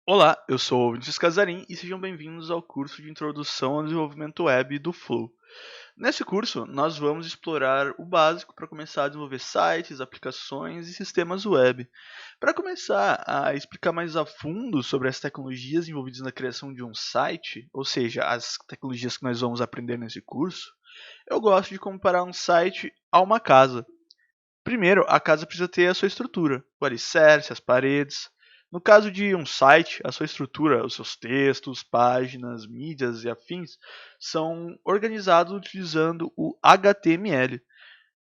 Olá, eu sou o Vinícius Casarim e sejam bem-vindos ao curso de Introdução ao Desenvolvimento Web do Flow. Nesse curso, nós vamos explorar o básico para começar a desenvolver sites, aplicações e sistemas web. Para começar a explicar mais a fundo sobre as tecnologias envolvidas na criação de um site, ou seja, as tecnologias que nós vamos aprender nesse curso, eu gosto de comparar um site a uma casa. Primeiro, a casa precisa ter a sua estrutura, o alicerce, as paredes. No caso de um site, a sua estrutura, os seus textos, páginas, mídias e afins são organizados utilizando o HTML.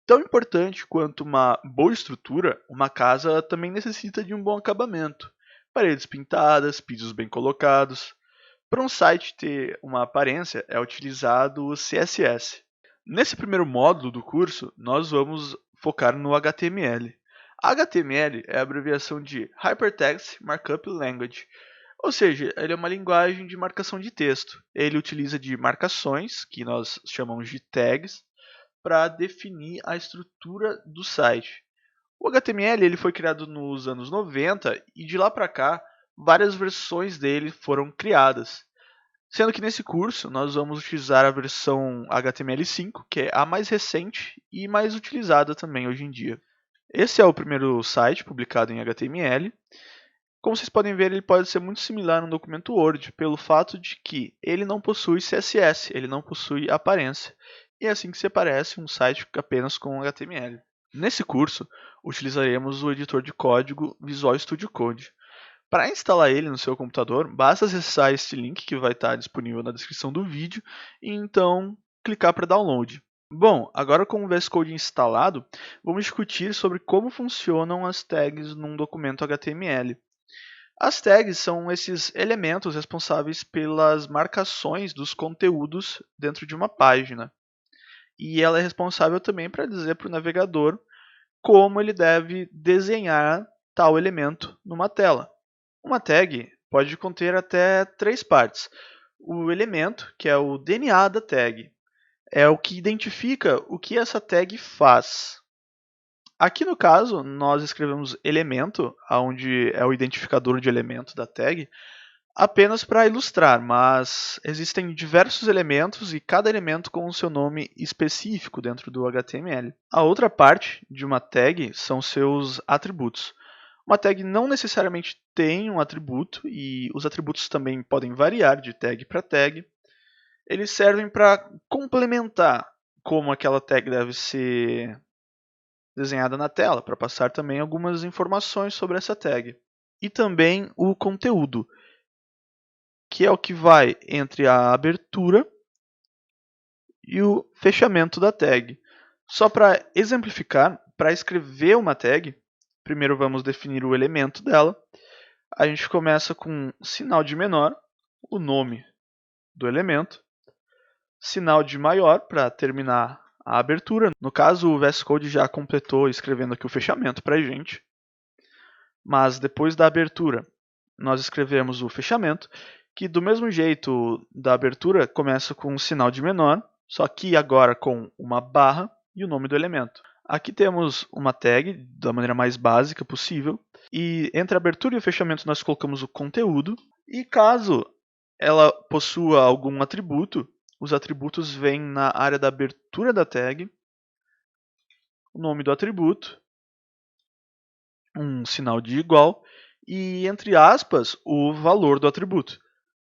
Tão importante quanto uma boa estrutura, uma casa também necessita de um bom acabamento. Paredes pintadas, pisos bem colocados. Para um site ter uma aparência, é utilizado o CSS. Nesse primeiro módulo do curso, nós vamos focar no HTML. HTML é a abreviação de Hypertext Markup Language, ou seja, ele é uma linguagem de marcação de texto. Ele utiliza de marcações, que nós chamamos de tags, para definir a estrutura do site. O HTML ele foi criado nos anos 90 e de lá para cá várias versões dele foram criadas. Sendo que nesse curso nós vamos utilizar a versão HTML5, que é a mais recente e mais utilizada também hoje em dia. Esse é o primeiro site publicado em HTML. Como vocês podem ver, ele pode ser muito similar a um documento Word, pelo fato de que ele não possui CSS, ele não possui aparência. E é assim que se aparece um site apenas com HTML. Nesse curso, utilizaremos o editor de código Visual Studio Code. Para instalar ele no seu computador, basta acessar este link que vai estar disponível na descrição do vídeo e então clicar para download. Bom, agora com o VS Code instalado, vamos discutir sobre como funcionam as tags num documento HTML. As tags são esses elementos responsáveis pelas marcações dos conteúdos dentro de uma página. E ela é responsável também para dizer para o navegador como ele deve desenhar tal elemento numa tela. Uma tag pode conter até três partes. O elemento, que é o DNA da tag, é o que identifica o que essa tag faz. Aqui no caso, nós escrevemos elemento, onde é o identificador de elemento da tag, apenas para ilustrar, mas existem diversos elementos e cada elemento com o seu nome específico dentro do HTML. A outra parte de uma tag são seus atributos. Uma tag não necessariamente tem um atributo e os atributos também podem variar de tag para tag. Eles servem para complementar como aquela tag deve ser desenhada na tela, para passar também algumas informações sobre essa tag. E também o conteúdo, que é o que vai entre a abertura e o fechamento da tag. Só para exemplificar, para escrever uma tag, primeiro vamos definir o elemento dela. A gente começa com sinal de menor, o nome do elemento, sinal de maior para terminar a abertura. No caso, o VS Code já completou escrevendo aqui o fechamento para a gente. Mas depois da abertura, nós escrevemos o fechamento, que do mesmo jeito da abertura começa com um sinal de menor, só que agora com uma barra e o nome do elemento. Aqui temos uma tag da maneira mais básica possível, e entre a abertura e o fechamento nós colocamos o conteúdo, e caso ela possua algum atributo, os atributos vêm na área da abertura da tag, o nome do atributo, um sinal de igual e, entre aspas, o valor do atributo.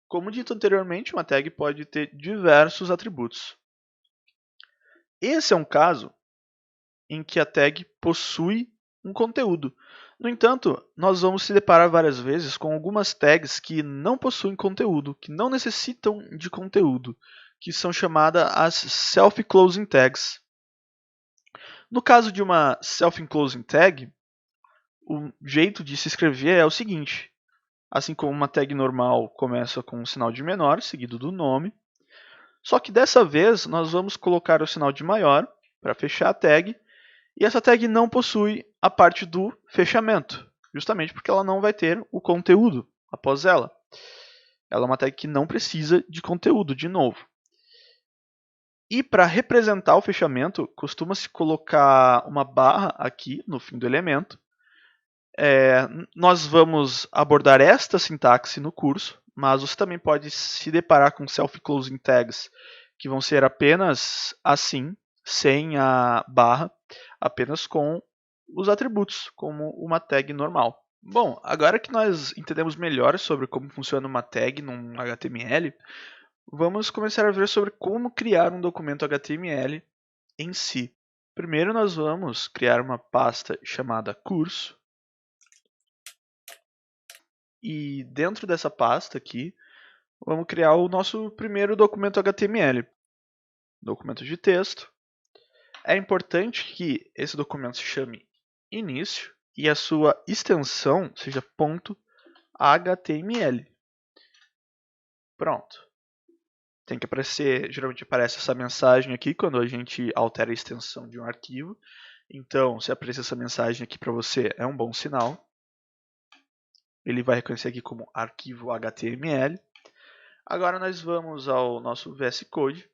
Como dito anteriormente, uma tag pode ter diversos atributos. Esse é um caso em que a tag possui um conteúdo. No entanto, nós vamos se deparar várias vezes com algumas tags que não possuem conteúdo, que não necessitam de conteúdo, que são chamadas as self-closing tags. No caso de uma self-enclosing tag, o jeito de se escrever é o seguinte: assim como uma tag normal começa com um sinal de menor, seguido do nome, só que dessa vez nós vamos colocar o sinal de maior para fechar a tag, e essa tag não possui a parte do fechamento, justamente porque ela não vai ter o conteúdo após ela. Ela é uma tag que não precisa de conteúdo, de novo. E para representar o fechamento, costuma-se colocar uma barra aqui no fim do elemento. Nós vamos abordar esta sintaxe no curso, mas você também pode se deparar com self-closing tags que vão ser apenas assim, sem a barra, apenas com os atributos, como uma tag normal. Bom, agora que nós entendemos melhor sobre como funciona uma tag num HTML, vamos começar a ver sobre como criar um documento HTML em si. Primeiro nós vamos criar uma pasta chamada curso. E dentro dessa pasta aqui, vamos criar o nosso primeiro documento HTML. Documento de texto. É importante que esse documento se chame início e a sua extensão seja .html. Pronto. Tem que aparecer, geralmente aparece essa mensagem aqui quando a gente altera a extensão de um arquivo. Então, se aparecer essa mensagem aqui para você, é um bom sinal. Ele vai reconhecer aqui como arquivo HTML. Agora nós vamos ao nosso VS Code.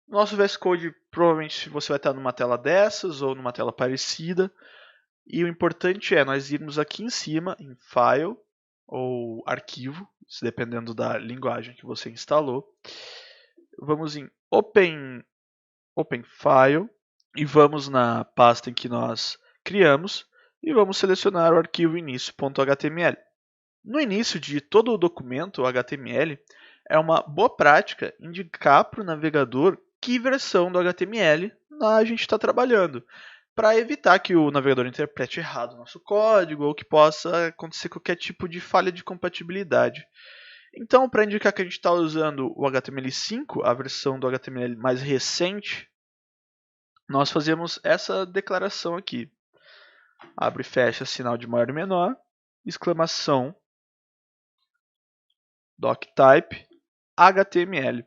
Nosso VS Code, provavelmente você vai estar numa tela dessas ou numa tela parecida. E o importante é nós irmos aqui em cima em File ou Arquivo, dependendo da linguagem que você instalou. Vamos em Open File e vamos na pasta em que nós criamos e vamos selecionar o arquivo início.html. No início de todo o documento HTML, é uma boa prática indicar para o navegador que versão do HTML a gente está trabalhando, para evitar que o navegador interprete errado o nosso código ou que possa acontecer qualquer tipo de falha de compatibilidade. Então, para indicar que a gente está usando o HTML5, a versão do HTML mais recente, nós fazemos essa declaração aqui. Abre e fecha sinal de maior e menor, exclamação, doctype, HTML.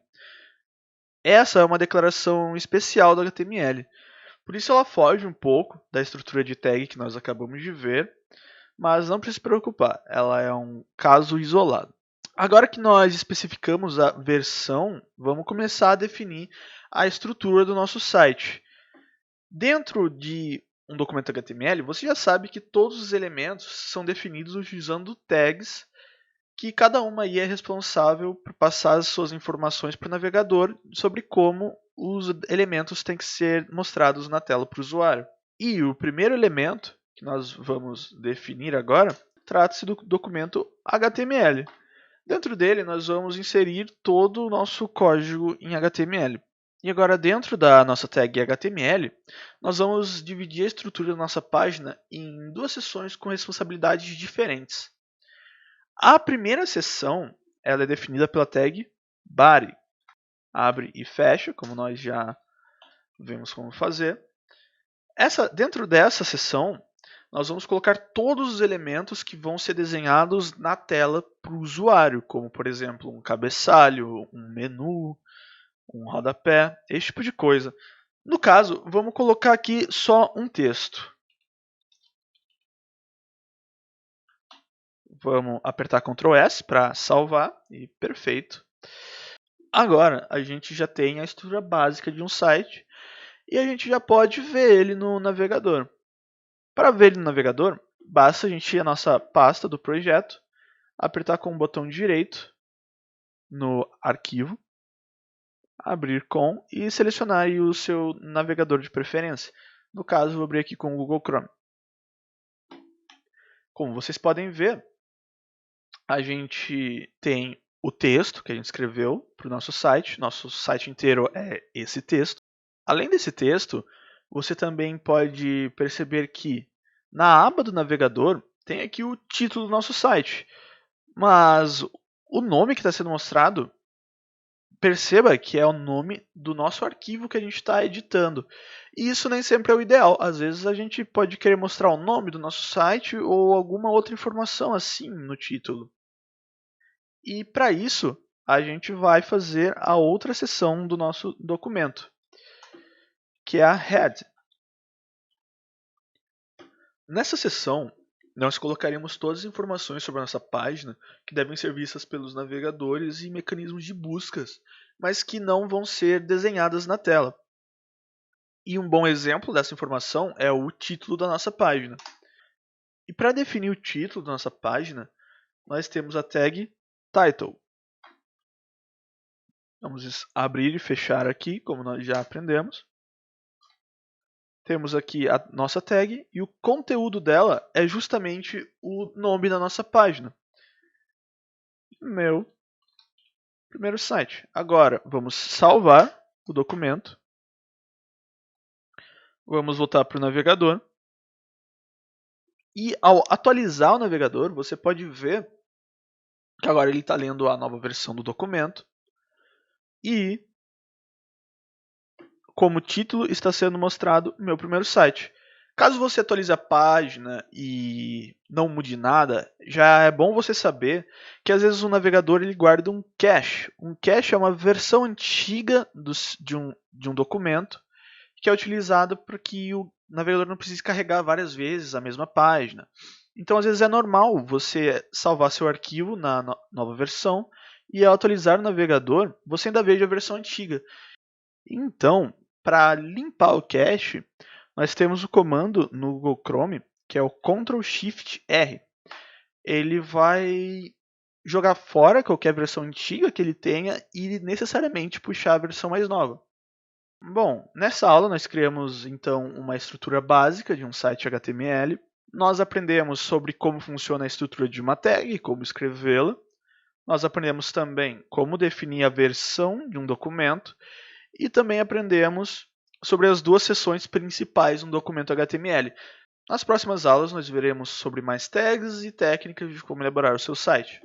Essa é uma declaração especial do HTML. Por isso ela foge um pouco da estrutura de tag que nós acabamos de ver, mas não precisa se preocupar, ela é um caso isolado. Agora que nós especificamos a versão, vamos começar a definir a estrutura do nosso site. Dentro de um documento HTML, você já sabe que todos os elementos são definidos utilizando tags, que cada uma aí é responsável por passar as suas informações para o navegador sobre como os elementos têm que ser mostrados na tela para o usuário. E o primeiro elemento que nós vamos definir agora trata-se do documento HTML. Dentro dele, nós vamos inserir todo o nosso código em HTML. E agora, dentro da nossa tag HTML, nós vamos dividir a estrutura da nossa página em duas seções com responsabilidades diferentes. A primeira seção ela é definida pela tag body. Abre e fecha, como nós já vimos como fazer. Dentro dessa seção, nós vamos colocar todos os elementos que vão ser desenhados na tela para o usuário, como, por exemplo, um cabeçalho, um menu, um rodapé, esse tipo de coisa. No caso, vamos colocar aqui só um texto. Vamos apertar Ctrl S para salvar e perfeito. Agora a gente já tem a estrutura básica de um site e a gente já pode ver ele no navegador. Para ver ele no navegador, basta a gente ir à nossa pasta do projeto, apertar com o botão direito no arquivo, abrir com e selecionar aí o seu navegador de preferência. No caso, vou abrir aqui com o Google Chrome. Como vocês podem ver, a gente tem o texto que a gente escreveu para o nosso site inteiro é esse texto. Além desse texto, você também pode perceber que na aba do navegador tem aqui o título do nosso site, mas o nome que está sendo mostrado, perceba que é o nome do nosso arquivo que a gente está editando. E isso nem sempre é o ideal. Às vezes a gente pode querer mostrar o nome do nosso site ou alguma outra informação assim no título. E para isso, a gente vai fazer a outra seção do nosso documento, que é a head. Nessa seção, nós colocaremos todas as informações sobre a nossa página que devem ser vistas pelos navegadores e mecanismos de buscas, mas que não vão ser desenhadas na tela. E um bom exemplo dessa informação é o título da nossa página. E para definir o título da nossa página, nós temos a tag title. Vamos abrir e fechar aqui, como nós já aprendemos. Temos aqui a nossa tag e o conteúdo dela é justamente o nome da nossa página. Meu primeiro site. Agora, vamos salvar o documento. Vamos voltar para o navegador. E ao atualizar o navegador, você pode ver que agora ele está lendo a nova versão do documento. E como título está sendo mostrado meu primeiro site. Caso você atualize a página e não mude nada, já é bom você saber que às vezes o navegador ele guarda um cache. Um cache é uma versão antiga de um documento que é utilizado para que o navegador não precise carregar várias vezes a mesma página. Então, às vezes é normal você salvar seu arquivo na nova versão e ao atualizar o navegador, você ainda veja a versão antiga. Então, para limpar o cache, nós temos o comando no Google Chrome, que é o Ctrl+Shift+R. Ele vai jogar fora qualquer versão antiga que ele tenha e necessariamente puxar a versão mais nova. Bom, nessa aula nós criamos então uma estrutura básica de um site HTML. Nós aprendemos sobre como funciona a estrutura de uma tag, como escrevê-la. Nós aprendemos também como definir a versão de um documento e também aprendemos sobre as duas seções principais de um documento HTML. Nas próximas aulas nós veremos sobre mais tags e técnicas de como elaborar o seu site.